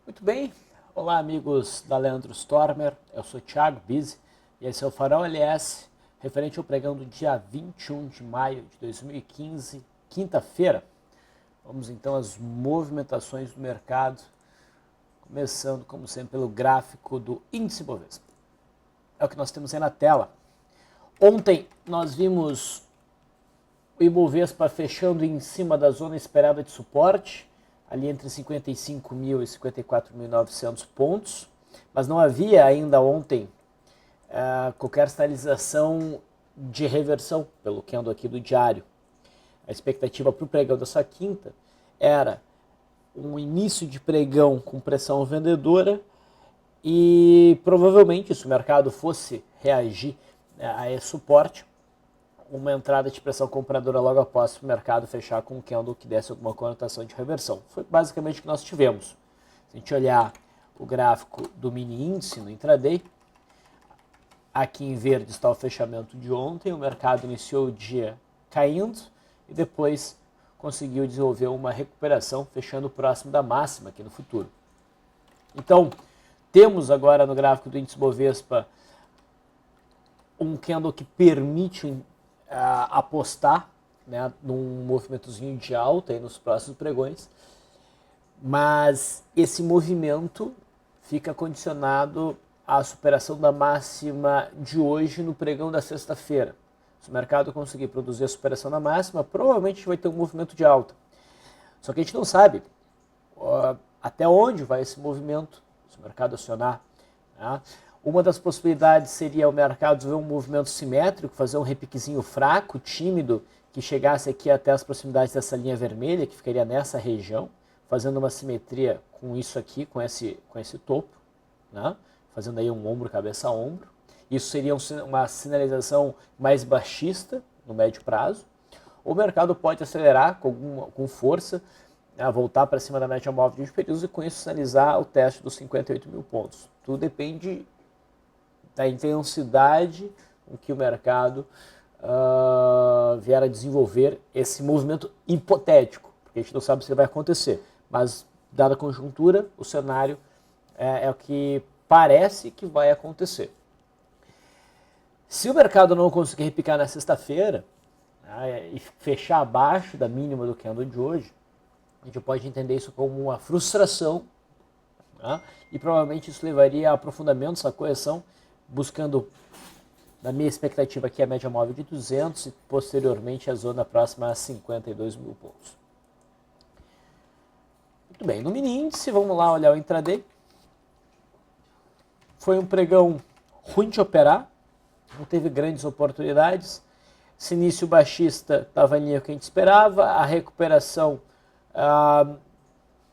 Muito bem, olá amigos da Leandro Stormer, eu sou Thiago Bizzi e esse é o Farol LS, referente ao pregão do dia 21 de maio de 2015, quinta-feira. Vamos então às movimentações do mercado, começando como sempre pelo gráfico do índice Bovespa. É o que nós temos aí na tela. Ontem nós vimos o Ibovespa fechando em cima da zona esperada de suporte, ali entre 55.000 e 54.900 pontos, mas não havia ainda ontem qualquer sinalização de reversão, pelo que ando aqui do diário. A expectativa para o pregão dessa quinta era um início de pregão com pressão vendedora e provavelmente, se o mercado fosse reagir a esse suporte, uma entrada de pressão compradora logo após o mercado fechar com um candle que desse alguma conotação de reversão. Foi basicamente o que nós tivemos. Se a gente olhar o gráfico do mini índice no intraday, aqui em verde está o fechamento de ontem, o mercado iniciou o dia caindo e depois conseguiu desenvolver uma recuperação, fechando próximo da máxima aqui no futuro. Então, temos agora no gráfico do índice Bovespa um candle que permite apostar, né, num movimentozinho de alta aí nos próximos pregões, mas esse movimento fica condicionado à superação da máxima de hoje no pregão da sexta-feira. Se o mercado conseguir produzir a superação da máxima, provavelmente vai ter um movimento de alta. Só que a gente não sabe até onde vai esse movimento, se o mercado acionar, né? Uma das possibilidades seria o mercado ver um movimento simétrico, fazer um repiquezinho fraco, tímido, que chegasse aqui até as proximidades dessa linha vermelha, que ficaria nessa região, fazendo uma simetria com isso aqui, com esse topo, né? Fazendo aí um ombro, cabeça a ombro. Isso seria uma sinalização mais baixista no médio prazo. O mercado pode acelerar com força, voltar para cima da média móvel de 20 períodos e com isso sinalizar o teste dos 58 mil pontos. Tudo depende da intensidade com que o mercado vier a desenvolver esse movimento hipotético, porque a gente não sabe se vai acontecer, mas dada a conjuntura, o cenário é o que parece que vai acontecer. Se o mercado não conseguir repicar na sexta-feira, né, e fechar abaixo da mínima do candle de hoje, a gente pode entender isso como uma frustração, né, e provavelmente isso levaria a aprofundamento dessa correção, buscando, na minha expectativa aqui, a média móvel de 200 e posteriormente a zona próxima a 52 mil pontos. Muito bem, no mini índice, vamos lá olhar o intraday. Foi um pregão ruim de operar, não teve grandes oportunidades. Esse início baixista estava em linha com o que a gente esperava, a recuperação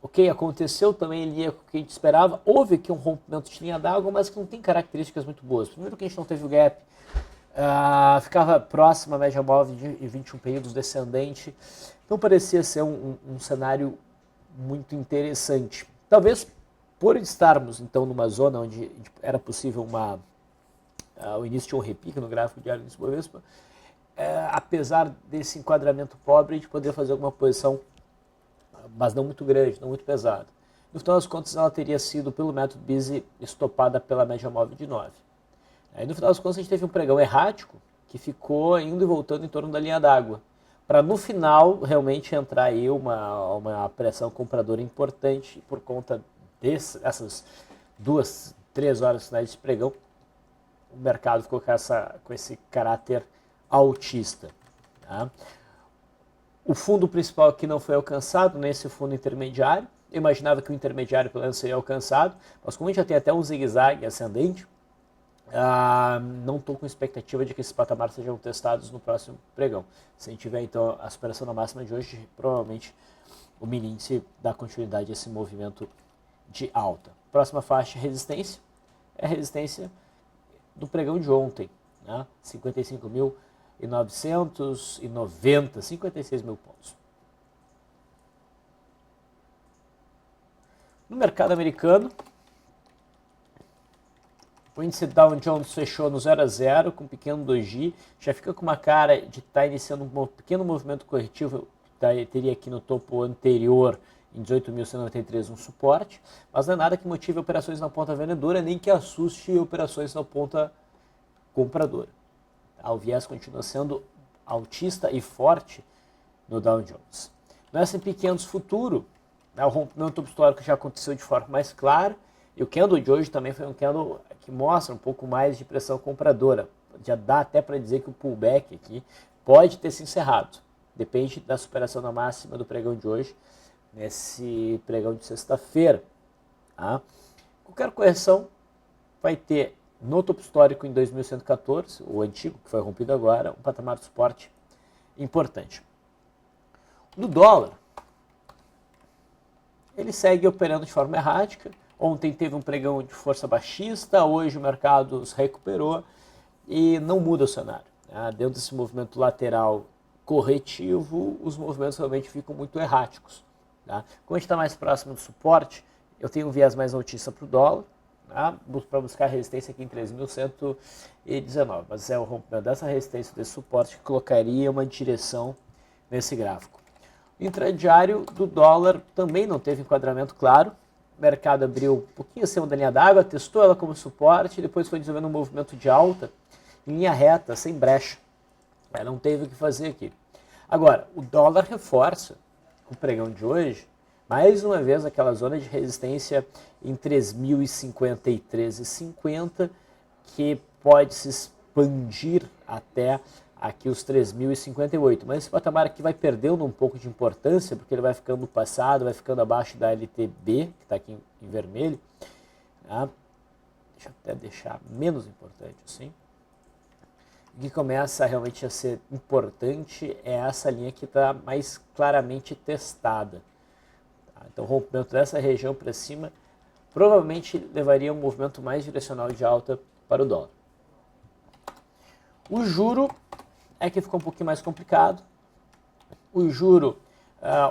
o que aconteceu também em linha com o que a gente esperava. Houve aqui um rompimento de linha d'água, mas que não tem características muito boas. Primeiro que a gente não teve o gap, ficava próximo à média móvel de 21 períodos descendente. Então parecia ser um cenário muito interessante. Talvez por estarmos então numa zona onde era possível o início de um repique no gráfico diário do Bovespa, apesar desse enquadramento pobre, a gente poderia fazer alguma posição, mas não muito grande, não muito pesada. No final das contas, ela teria sido, pelo método Bizzi, estopada pela média móvel de 9. Aí, no final das contas, a gente teve um pregão errático que ficou indo e voltando em torno da linha d'água, para no final realmente entrar aí uma pressão compradora importante por conta dessas 2, 3 horas finais de pregão. O mercado ficou com esse caráter altista, tá? O fundo principal aqui não foi alcançado, nesse fundo intermediário. Eu imaginava que o intermediário pelo menos seria alcançado, mas como a gente já tem até um zigue-zague ascendente, não estou com expectativa de que esses patamares sejam testados no próximo pregão. Se a gente tiver então a superação da máxima de hoje, provavelmente o mini índice dá continuidade a esse movimento de alta. Próxima faixa de resistência é a resistência do pregão de ontem, né? 55.990, 56 mil pontos. No mercado americano, o índice Dow Jones fechou no 0 a 0 com um pequeno doji, já fica com uma cara de estar iniciando um pequeno movimento corretivo que teria aqui no topo anterior em 18.193 um suporte, mas não é nada que motive operações na ponta vendedora, nem que assuste operações na ponta compradora. O viés continua sendo altista e forte no Dow Jones. No S&P 500 futuro, o rompimento histórico já aconteceu de forma mais clara, e o candle de hoje também foi um candle que mostra um pouco mais de pressão compradora. Já dá até para dizer que o pullback aqui pode ter se encerrado. Depende da superação da máxima do pregão de hoje, nesse pregão de sexta-feira. Tá? Qualquer correção vai ter no topo histórico em 2114, o antigo que foi rompido agora, um patamar de suporte importante. No dólar, ele segue operando de forma errática. Ontem teve um pregão de força baixista, hoje o mercado se recuperou e não muda o cenário. Dentro desse movimento lateral corretivo, os movimentos realmente ficam muito erráticos. Como a gente está mais próximo do suporte, eu tenho um viés mais altista para o dólar, para buscar resistência aqui em 3.119, mas é o rompimento dessa resistência, desse suporte, que colocaria uma direção nesse gráfico. O intradiário do dólar também não teve enquadramento claro. O mercado abriu um pouquinho acima da linha d'água, testou ela como suporte e depois foi desenvolvendo um movimento de alta em linha reta, sem brecha. Não teve o que fazer aqui. Agora, o dólar reforça o pregão de hoje, mais uma vez aquela zona de resistência em 3.050 e 13,50, que pode se expandir até aqui os 3.058, mas esse patamar aqui vai perdendo um pouco de importância, porque ele vai ficando no passado, vai ficando abaixo da LTB, que está aqui em vermelho. Deixa eu até deixar menos importante assim. O que começa realmente a ser importante é essa linha que está mais claramente testada. Então o rompimento dessa região para cima provavelmente levaria um movimento mais direcional de alta para o dólar. O juro é que ficou um pouquinho mais complicado. O juro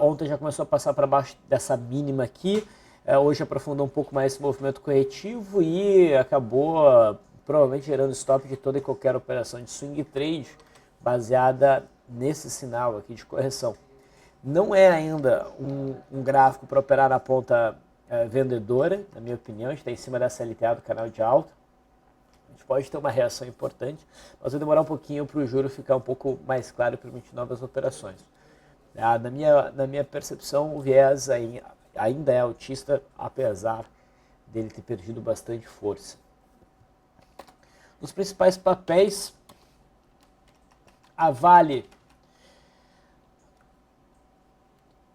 ontem já começou a passar para baixo dessa mínima aqui, hoje aprofundou um pouco mais esse movimento corretivo e acabou provavelmente gerando stop de toda e qualquer operação de swing trade baseada nesse sinal aqui de correção. Não é ainda um gráfico para operar na ponta vendedora, na minha opinião. A gente está em cima dessa LTA do canal de alta. A gente pode ter uma reação importante, mas vai demorar um pouquinho para o juro ficar um pouco mais claro e permitir novas operações. Na minha percepção, o viés ainda é altista, apesar dele ter perdido bastante força. Os principais papéis, a Vale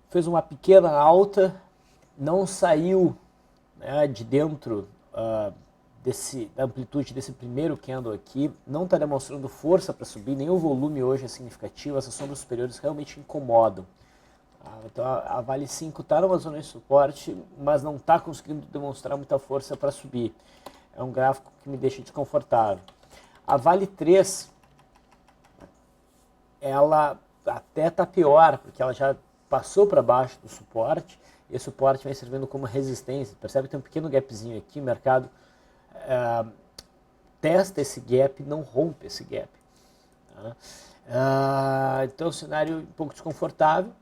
fez uma pequena alta, não saiu de dentro da amplitude desse primeiro candle aqui, não está demonstrando força para subir, nem o volume hoje é significativo, essas sombras superiores realmente incomodam. Então a Vale 5 está numa zona de suporte, mas não está conseguindo demonstrar muita força para subir. É um gráfico que me deixa desconfortável. A Vale 3, ela até está pior, porque ela já passou para baixo do suporte, e o suporte vem servindo como resistência. Percebe que tem um pequeno gapzinho aqui, o mercado testa esse gap, não rompe esse gap. Então é um cenário um pouco desconfortável.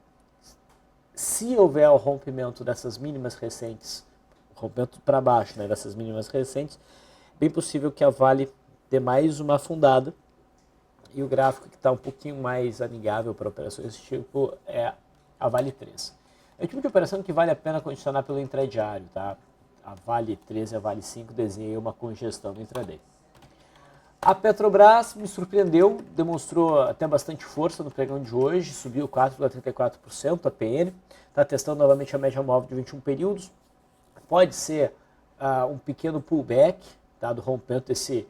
Se houver o rompimento dessas mínimas recentes, rompimento para baixo dessas mínimas recentes, bem possível que a Vale dê mais uma afundada, e o gráfico que está um pouquinho mais amigável para operações desse tipo é a Vale 3. É o tipo de operação que vale a pena condicionar pelo intradiário, tá? A Vale 3 e a Vale 5 desenham uma congestão no intraday. A Petrobras me surpreendeu, demonstrou até bastante força no pregão de hoje, subiu 4,34% a PN, está testando novamente a média móvel de 21 períodos. Pode ser um pequeno pullback, do rompimento desse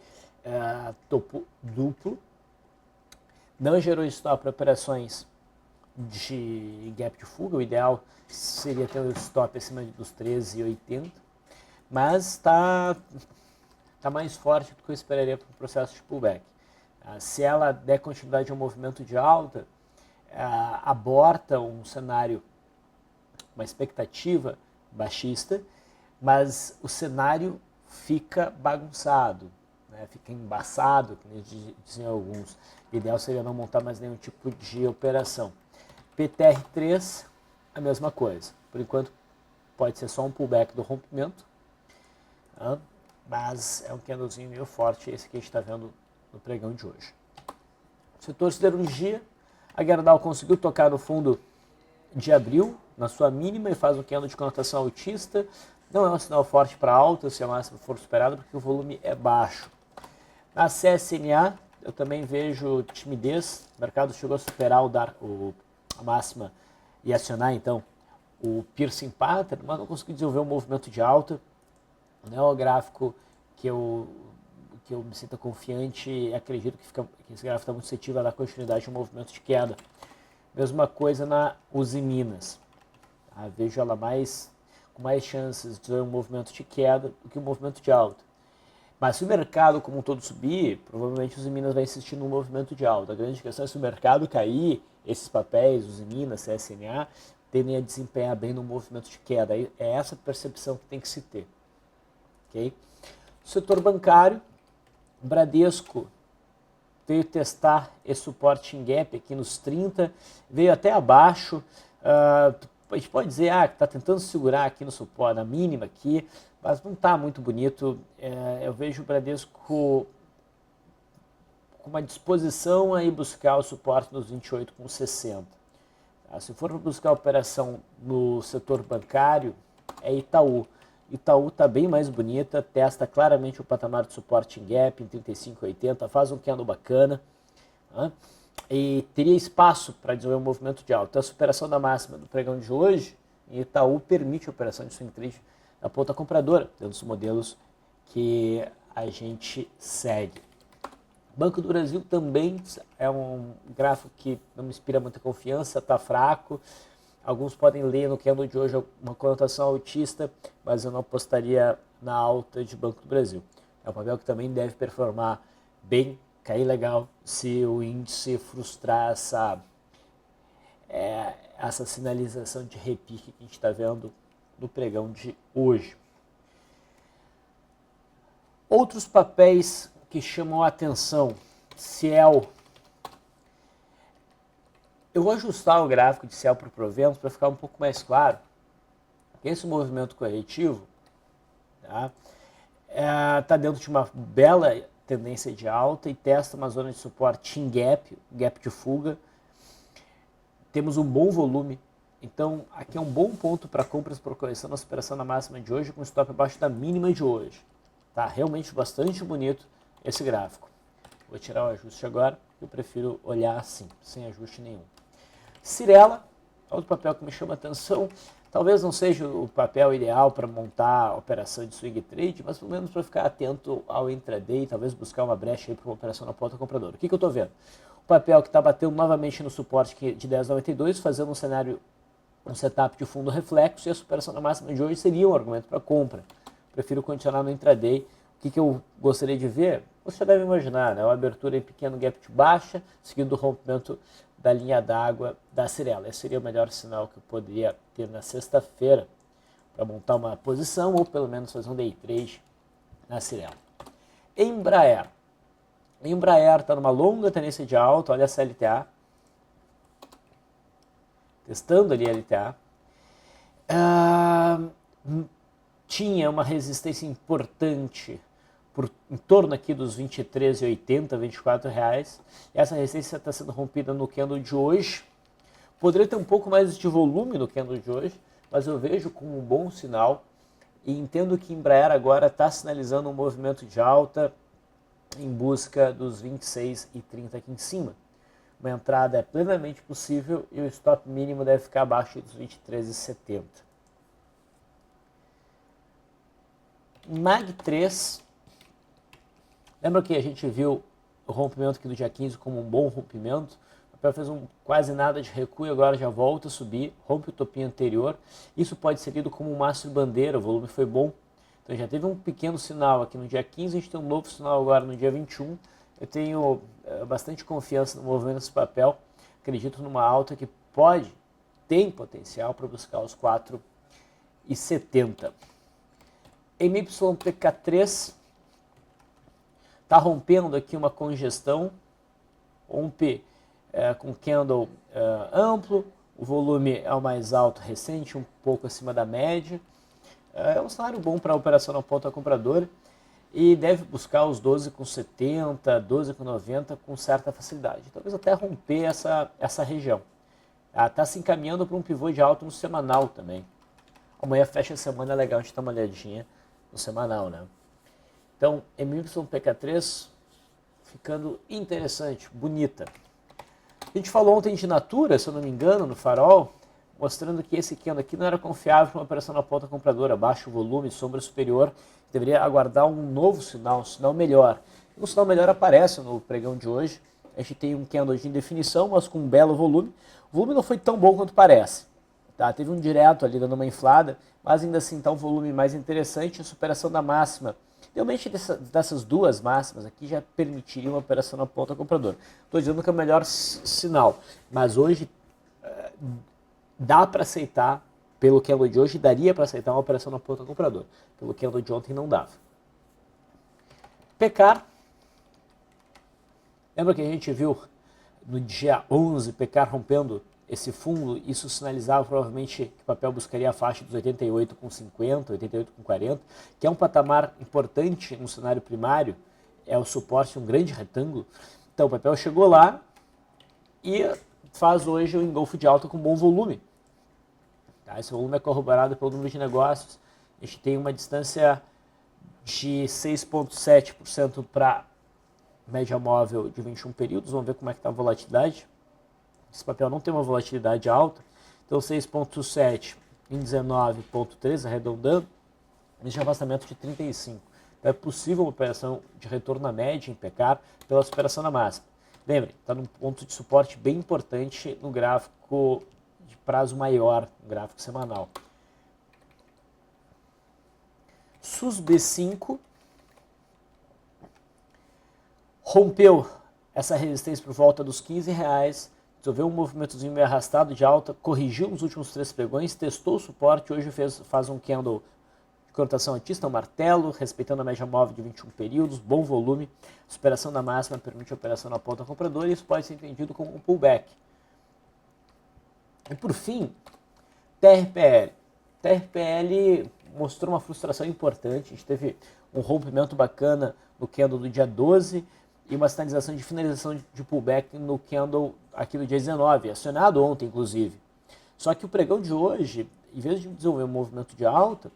topo duplo. Não gerou stop para operações de gap de fuga, o ideal seria ter um stop acima dos 13,80, mas está mais forte do que eu esperaria para o processo de pullback. Se ela der continuidade ao movimento de alta, aborta um cenário, uma expectativa baixista, mas o cenário fica bagunçado, fica embaçado, como dizem alguns. O ideal seria não montar mais nenhum tipo de operação. PTR3, a mesma coisa. Por enquanto, pode ser só um pullback do rompimento, tá? Mas é um candlezinho meio forte esse que a gente está vendo no pregão de hoje. Setor siderurgia, a Gerdau conseguiu tocar no fundo de abril, na sua mínima, e faz um candle de conotação altista. Não é um sinal forte para alta se a máxima for superada, porque o volume é baixo. Na CSNA, eu também vejo timidez. O mercado chegou a superar a máxima e acionar, então, o piercing pattern, mas não conseguiu desenvolver um movimento de alta. Não é o gráfico que eu me sinta confiante e acredito que esse gráfico está muito suscetível a dar continuidade ao movimento de queda. Mesma coisa na Usiminas. Tá? Vejo ela com mais chances de ter um movimento de queda do que um movimento de alta. Mas se o mercado como um todo subir, provavelmente Usiminas vai insistir num movimento de alta. A grande questão é se o mercado cair, esses papéis, Usiminas, CSNA, tendem a desempenhar bem no movimento de queda. É essa percepção que tem que se ter. Okay? O setor bancário, o Bradesco veio testar esse suporte em gap aqui nos 30, veio até abaixo. A gente pode dizer que está tentando segurar aqui no suporte, na mínima aqui, mas não está muito bonito. Eu vejo o Bradesco com uma disposição a ir buscar o suporte nos 28,60. Tá? Se for buscar operação no setor bancário, é Itaú. Itaú está bem mais bonita, testa claramente o patamar de suporte em gap, em 35,80, faz um candle bacana, tá? E teria espaço para desenvolver um movimento de alta. Então, a superação da máxima do pregão de hoje, em Itaú, permite a operação de swing trade da ponta compradora, dentro dos modelos que a gente segue. Banco do Brasil também é um gráfico que não me inspira muita confiança, está fraco. Alguns podem ler no candle de hoje uma conotação altista, mas eu não apostaria na alta de Banco do Brasil. É um papel que também deve performar bem, cair legal, se o índice frustrar essa sinalização de repique que a gente está vendo no pregão de hoje. Outros papéis que chamam a atenção, Ciel. Eu vou ajustar o gráfico de Ciel para o Proventos para ficar um pouco mais claro. Esse movimento corretivo tá dentro de uma bela tendência de alta e testa uma zona de suporte em gap de fuga. Temos um bom volume, então aqui é um bom ponto para compras por correção na superação da máxima de hoje com stop abaixo da mínima de hoje. Tá realmente bastante bonito esse gráfico. Vou tirar o ajuste agora, eu prefiro olhar assim, sem ajuste nenhum. Cirela, outro papel que me chama a atenção, talvez não seja o papel ideal para montar a operação de swing trade, mas pelo menos para ficar atento ao intraday, talvez buscar uma brecha para uma operação na ponta compradora. O que eu estou vendo? O papel que está batendo novamente no suporte de 10,92, fazendo um setup de fundo reflexo, e a superação da máxima de hoje seria um argumento para compra. Prefiro continuar no intraday. O que eu gostaria de ver? Você deve imaginar, né? Uma abertura em pequeno gap de baixa, seguindo o rompimento da linha d'água da Cirela. Esse seria o melhor sinal que eu poderia ter na sexta-feira para montar uma posição ou pelo menos fazer um day trade na Cirela. Embraer. Embraer está numa longa tendência de alta, olha essa LTA. Testando ali a LTA. Tinha uma resistência importante em torno aqui dos R$ 23,80, R$ 24. Essa resistência está sendo rompida no candle de hoje. Poderia ter um pouco mais de volume no candle de hoje, mas eu vejo como um bom sinal e entendo que Embraer agora está sinalizando um movimento de alta em busca dos 26,30 aqui em cima. Uma entrada é plenamente possível e o stop mínimo deve ficar abaixo dos 23,70. MAG3, lembra que a gente viu o rompimento aqui do dia 15 como um bom rompimento? O papel fez quase nada de recuo e agora já volta a subir, rompe o topinho anterior. Isso pode ser lido como um mastro bandeira, o volume foi bom. Então já teve um pequeno sinal aqui no dia 15, a gente tem um novo sinal agora no dia 21. Eu tenho bastante confiança no movimento desse papel, acredito numa alta que tem potencial para buscar os 4,70. MYPK3 está rompendo aqui uma congestão, rompe com candle amplo, O volume é o mais alto recente, um pouco acima da média. É um cenário bom para a operação na ponta compradora e deve buscar os 12,70, 12,90 com certa facilidade. Talvez até romper essa região. Está se encaminhando para um pivô de alta no semanal também. Amanhã fecha a semana, é legal a gente dar uma olhadinha no semanal, né? Então, MYPK3 ficando interessante, bonita. A gente falou ontem de Natura, se eu não me engano, no Farol, mostrando que esse candle aqui não era confiável para uma operação na ponta compradora, baixo volume, sombra superior, deveria aguardar um novo sinal, um sinal melhor. E um sinal melhor aparece no pregão de hoje. A gente tem um candle de indefinição, mas com um belo volume. O volume não foi tão bom quanto parece. Tá? Teve um direto ali dando uma inflada, mas ainda assim está um volume mais interessante, a superação da máxima. Realmente dessas duas máximas aqui já permitiria uma operação na ponta compradora. Estou dizendo que é o melhor sinal, mas hoje dá para aceitar, pelo candle de hoje, daria para aceitar uma operação na ponta compradora. Pelo candle de ontem não dava. Pecar. Lembra que a gente viu no dia 11 Pecar rompendo esse fundo? Isso sinalizava provavelmente que o papel buscaria a faixa dos 88,50, 88,40, que é um patamar importante no cenário primário, é o suporte de um grande retângulo. Então o papel chegou lá e faz hoje um engolfo de alta com bom volume. Tá? Esse volume é corroborado pelo número de negócios. A gente tem uma distância de 6,7% para média móvel de 21 períodos. Vamos ver como é que está a volatilidade. Esse papel não tem uma volatilidade alta. Então 6,7 em 19,3, arredondando. Esse afastamento de 35. Então é possível uma operação de retorno na média em Pecar pela superação da máxima. Lembre, está num ponto de suporte bem importante no gráfico de prazo maior, no gráfico semanal. SUS B5 rompeu essa resistência por volta dos R$15, resolveu um movimentozinho meio arrastado de alta, corrigiu nos últimos 3 pregões, testou o suporte, hoje faz um candle de cotação altista, um martelo, respeitando a média móvel de 21 períodos, bom volume, superação da máxima permite a operação na ponta compradora e isso pode ser entendido como um pullback. E por fim, TRPL. TRPL mostrou uma frustração importante, a gente teve um rompimento bacana no candle do dia 12 e uma sinalização de finalização de pullback no candle aqui do dia 19, acionado ontem inclusive. Só que o pregão de hoje, em vez de desenvolver um movimento de alta,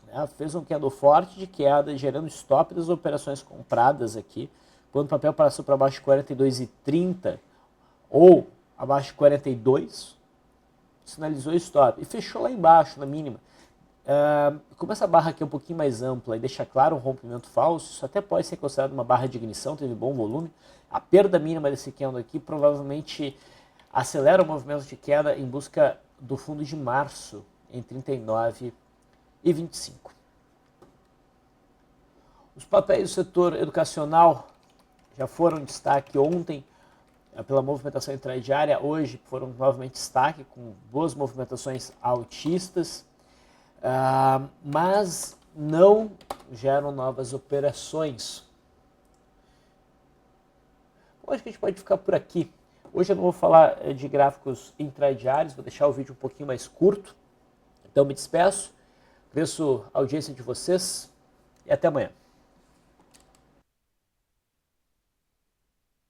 né, fez um candle forte de queda, gerando stop das operações compradas aqui, quando o papel passou para baixo de 42,30 ou abaixo de 42, sinalizou stop e fechou lá embaixo, na mínima. Como essa barra aqui é um pouquinho mais ampla e deixa claro um rompimento falso, isso até pode ser considerado uma barra de ignição, teve bom volume. A perda mínima desse candle aqui provavelmente acelera o movimento de queda em busca do fundo de março em 39 e 25. Os papéis do setor educacional já foram destaque ontem pela movimentação intradiária, hoje foram novamente destaque com boas movimentações altistas. Mas não geram novas operações. Hoje a gente pode ficar por aqui. Hoje eu não vou falar de gráficos intradiários, vou deixar o vídeo um pouquinho mais curto. Então me despeço, agradeço a audiência de vocês e até amanhã.